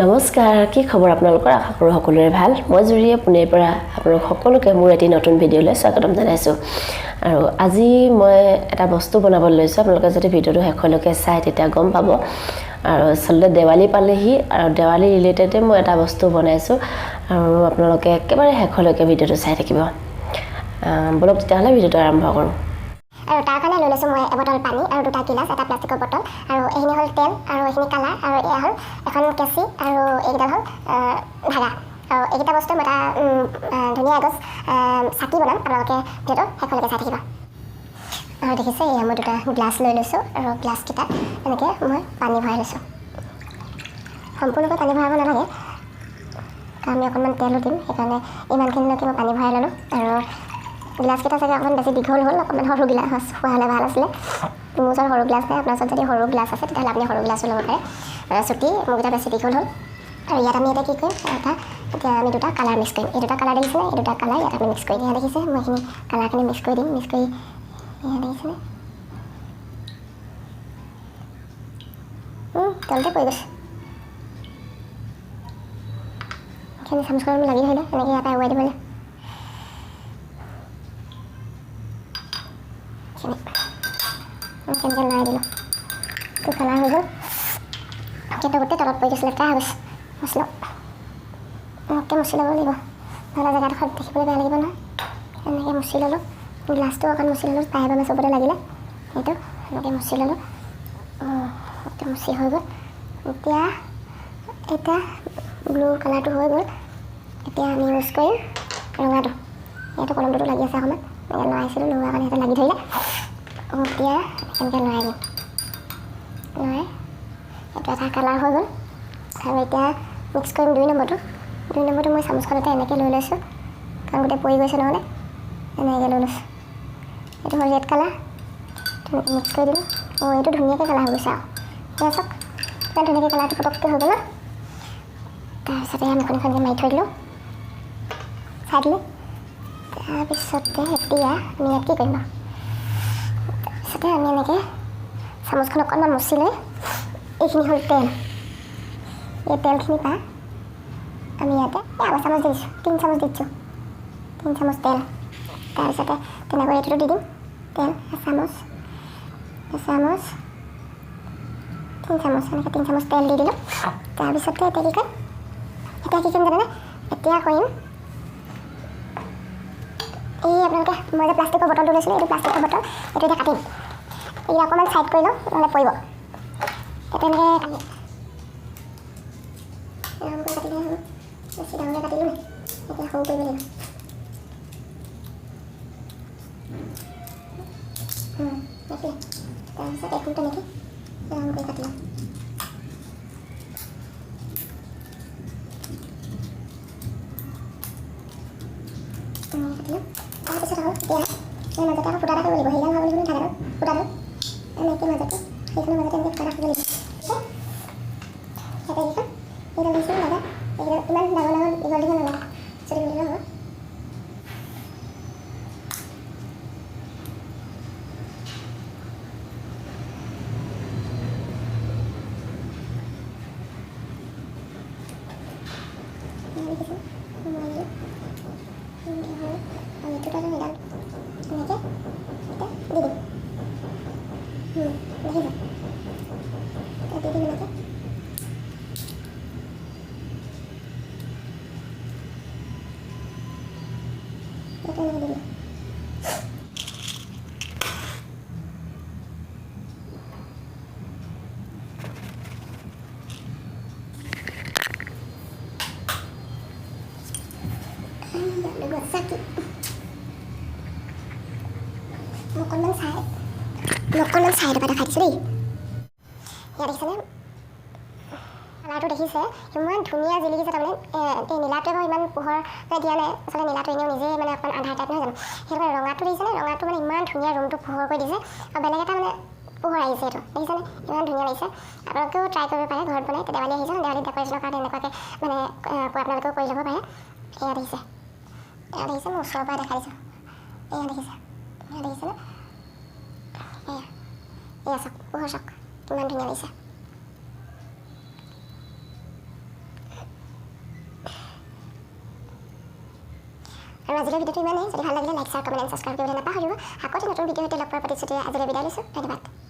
নমস্কাৰ, কি খবৰ আপোনালোকৰ? আশা কৰোঁ সকলোৰে ভাল। মই জুৰিয়ে পুনেৰ পৰা আপোনালোক সকলোকে মোৰ এটি নতুন ভিডিঅ'লৈ স্বাগতম জনাইছোঁ। আৰু আজি মই এটা বস্তু বনাবলৈ লৈছোঁ। আপোনালোকে যদি ভিডিঅ'টো শেষলৈকে চাই তেতিয়া গম পাব। আৰু আচলতে দেৱালী পালেহি আৰু দেৱালী ৰিলেটেডে মই এটা বস্তু বনাইছোঁ আৰু আপোনালোকে একেবাৰে শেষলৈকে ভিডিঅ'টো চাই থাকিব। বলক তেতিয়াহ'লে ভিডিঅ'টো আৰম্ভ কৰোঁ। আৰু তাৰ কাৰণে লৈ লৈছোঁ মই এবটল পানী আৰু দুটা গিলাচ, এটা প্লাষ্টিকৰ বটল, আৰু এইখিনি হ'ল তেল, আৰু এইখিনি কালাৰ, আৰু এয়া হ'ল এখন কেঁচি, আৰু এইকেইডাল হ'ল ধাগা। আৰু এইকেইটা বস্তু মই এটা ধুনীয়া এগছ চাকি বনাম। আপোনালোকে ভিডিঅ'টো শেষলৈকে চাই থাকিব। আৰু দেখিছে এয়া মই দুটা গ্লাছ লৈ লৈছোঁ, আৰু গ্লাছকেইটাত এনেকৈ মই পানী ভৰাই লৈছোঁ। সম্পূৰ্ণকৈ পানী ভৰাব নালাগে, কাৰণ আমি অকণমান তেলো দিম, সেইকাৰণে ইমানখিনিলৈকে মই পানী ভৰাই ল'লোঁ। আৰু গিলাচকেইটা চাগে অকণমান বেছি দীঘল হ'ল, অকণমান সৰু গিলাচ হোৱা হ'লে ভাল আছিলে। মোৰ ওচৰত সৰু গ্লাছ নাই। আপোনাৰ ওচৰত যদি সৰু গ্লাছ আছে তেতিয়াহ'লে আপুনি সৰু গ্লাছো ল'ব পাৰে। চুটি মোৰকেইটা বেছি দীঘল হ'ল। আৰু ইয়াত আমি এতিয়া কি কৰিম, এতিয়া আমি দুটা কালাৰ মিক্স কৰিম। এই দুটা কালাৰ দেখিছেনে? এই দুটা কালাৰ ইয়াত আমি মিক্স কৰিম। এয়া দেখিছে, মই এইখিনি কালাৰখিনি মিক্স কৰি দিম। মিক্স কৰি এয়া দেখিছেনে? তলতে পৰি গৈছে। এইখিনি চামুচখন লাগি ধৰিলে, এনেকৈ ইয়াৰ পৰা এৰুৱাই দিবলৈ। কেনেকৈ লৰাই দিলোঁ, তো কালাৰ হৈ গ'ল। কিন্তু গোটেই তলত পৰি গৈছিলে, লেতেৰা হৈ গৈছে। মচি লওঁ, এনেকৈ মচি ল'ব লাগিব, নহ'লে জেগাডোখৰত দেখিবলৈ বেয়া লাগিব নহয়। এনেকৈ মচি ল'লোঁ। গ্লাছটো অকণ মচি ল'লোঁ, পায়ে বামে চবতে লাগিলে। এইটো এনেকৈ মচি ল'লোঁ। এইটো মচি হৈ গ'ল। এতিয়া ব্লু কালাৰটো হৈ গ'ল। এতিয়া আমি ইউজ কৰিম ৰঙাটো। এইটো কলমটোতো লাগি আছে অকণমান, এনেকৈ লৰাইছিলোঁ, লৰোৱাৰ কাৰণে সিহঁতে লাগি ধৰিলে। এতিয়া এনেকৈ লৰাই দিম। লৰাই এইটো এটা কালাৰ হৈ গ'ল। আৰু এতিয়া মিক্স কৰিম 2 নম্বৰটো। 2 নম্বৰটো মই চামুচখনতে এনেকৈ লৈ লৈছোঁ, কাৰণ গোটেই পৰি গৈছে নহ'লে। এনেকৈ লৈ লৈছোঁ। এইটো হ'ল ৰেড কালাৰ, মিক্স কৰি দিলোঁ। এইটো ধুনীয়াকৈ কালাৰ হৈ গৈছে। আৰু এয়া চাওক, ইমান ধুনীয়াকৈ কালাৰটো পটককৈ হৈ গ'ল ন। তাৰপিছতে আমি এখন মাৰি থৈ দিলোঁ চাইডলৈ। তাৰপিছতে এতিয়া আমি ইয়াত কি কৰিম বাৰু, তাৰপিছতে আমি এনেকৈ চামুচখন অকণমান মচি লৈ, এইখিনি হ'ল তেল। এই তেলখিনি পা আমি ইয়াতে আধা চামুচ দি দিছোঁ, 3 চামুচ দি দিছোঁ, 3 চামুচ তেল। তাৰপিছতে তেনেকৈ এইটোতো দি দিম তেল, এচামুচ, 3 চামুচ, এনেকৈ 3 চামুচ তেল দি দিলোঁ। তাৰপিছতে এতিয়া কি কৰিম জানেনে? এতিয়া কৰিম এই আপোনালোকে, মই যে প্লাষ্টিকৰ বটলটো লৈছিলোঁ, এইটো প্লাষ্টিকৰ বটল, এইটো এতিয়া কাটিম। এই অকণমান চাইড কৰি লওঁ, নহ'লে পৰিব। এতিয়া এনেকৈ কাটিলে হ'ল, বেছি ডাঙৰকৈ কাটিলোঁ নে, এতিয়া সৰু কৰিব লাগিব। তাৰপিছত এইটো তেনেকৈ ৰাউণ্ড কৰি কাটি লওঁ। তাৰপিছত আকৌ এতিয়া এই মাজতে আকৌ ফুটা এটা কৰিব লাগিব। সেইডাল ভাবি বুলি ধাগাডাল ফুটাটো এনেকৈ মাজতে, সেইখনৰ মাজতে এনেকৈ ফুটা এটা কৰিব লাগিব। ইয়াতে এইখন এইডাল দিছোঁ লগা, এইকেইডাল ইমান ডাঙৰ দীঘল নালাগে, চুটি মিলিলেও হ'ব। অকণমান চাইডৰ পৰা দেখাই দিছোঁ দেই। ইয়াত দেখিছেনে কালাৰটো? দেখিছে ইমান ধুনীয়া জিলিকিছে। তাৰমানে এই নীলাটোৱে বাৰু ইমান পোহৰ দিয়া নাই, আচলতে নীলাটো এনেও নিজেই মানে অকণমান আন্ধাৰ টাইপ নহয় জানো। সেইকাৰণে ৰঙাটো দেখিছেনে? ৰঙাটো মানে ইমান ধুনীয়া ৰুমটো পোহৰ কৰি দিছে, আৰু বেলেগ এটা মানে পোহৰ আহিছে। এইটো দেখিছেনে? ইমান ধুনীয়া লাগিছে। আপোনালোকেও ট্ৰাই কৰিব পাৰে ঘৰত বনাই। দেৱালী আহিছে, দেৱালী ডেক'ৰেশ্যনৰ কাৰণে এনেকুৱাকৈ মানে আপোনালোকেও কৰি ল'ব পাৰে। এয়া দেখিছে, মই ওচৰৰ পৰা দেখাই দিছোঁ। এয়া দেখিছেনে? এয়া চাওক, পোহৰ চাওক কিমান ধুনীয়া লাগিছে। আৰু আজিলৈ ভিডিঅ'টো ইমানেই। যদি ভাল লাগিলে like share comment and subscribe কৰিবলৈ নাপাহৰিব। আকৌ নতুন ভিডিঅ'ৰ সৈতে লগ পোৱাৰ প্ৰতিশ্ৰুতিৰে আজিলৈ বিদায় লৈছোঁ। ধন্যবাদ।